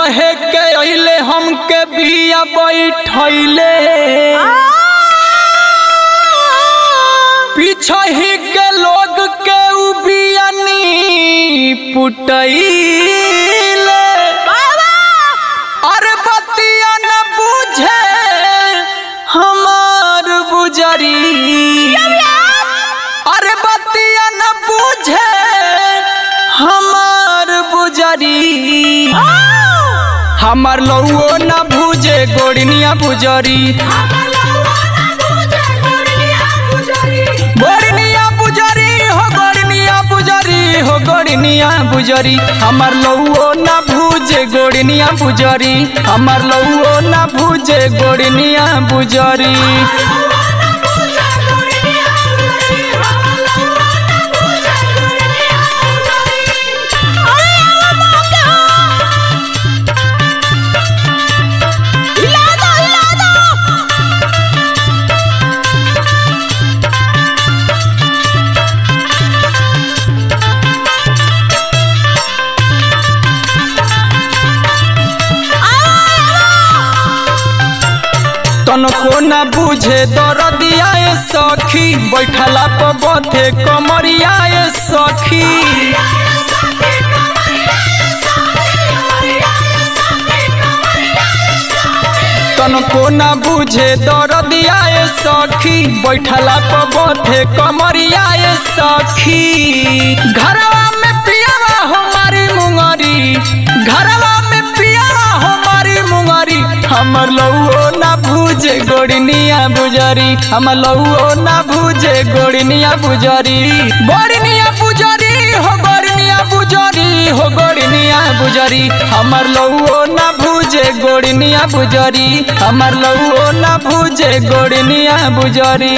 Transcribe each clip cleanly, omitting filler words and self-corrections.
कहे के अइले हमके बिया बैठैले पीछे ही के लोग के बियानी पुटैले अरे बतिया न बुझे हमार बुजरी अरे बतिया न बुझे हमार बुजरी हमार लौओ न भूजे गोड़निया बुजरी गोड़निया बुजरी हो गोड़निया बुजरी हो गोड़निया बुजरी हमार लौओ न भूजे गोड़निया बुजरी हमार लौओ न भूजे गोड़निया बुजरी तनको न बुझे दरदिया सखी बैठला पर बथे कमरिया सखी तनको न बुझे दरदिया सखी बैठला पर बथे कमरिया सखी घरवा में पियावा हमारी मुंगरी घरवा में पियावा हमारी मुंगरी हमर लौओ ना भूजे गोड़निया बुजरी हमर लौओ ना भूजे गोड़निया बुजरी गोड़निया बुजरी हो गोड़निया बुजरी हो गोड़निया बुजरी हमर लौओ ना भूजे गोड़निया बुजरी हमर लौओ ना भूजे गोड़निया बुजरी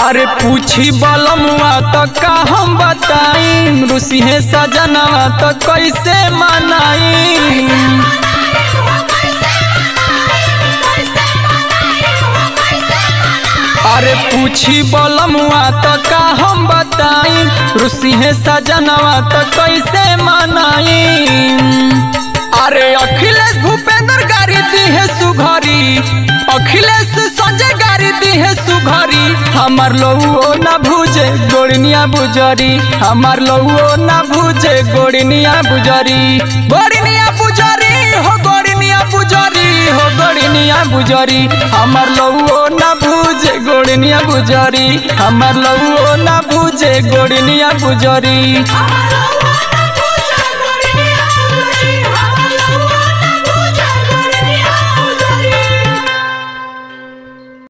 अरे पूछी बलमुआ तो का हम बताई रुसी है सजनवा तो कैसे मनाई अरे पूछी बलमुआ तो का हम बताई रुसी है सजनवा तो कैसे मनाई अरे अखिलेश भूपेंद्र गाड़ी दी है सुघरी अखिलेश संजय गाड़ी दी है सुघरी हमार लौओ न भूजे गोड़निया बुजरी हमार लौओ न भूजे गोड़निया बुजरी गोड़निया बुजरी हो गोड़निया बुजरी हो गोड़निया बुजरी हमार लौओ न भूजे गोड़निया बुजरी हमार लौओ न भूजे गोड़निया बुजरी।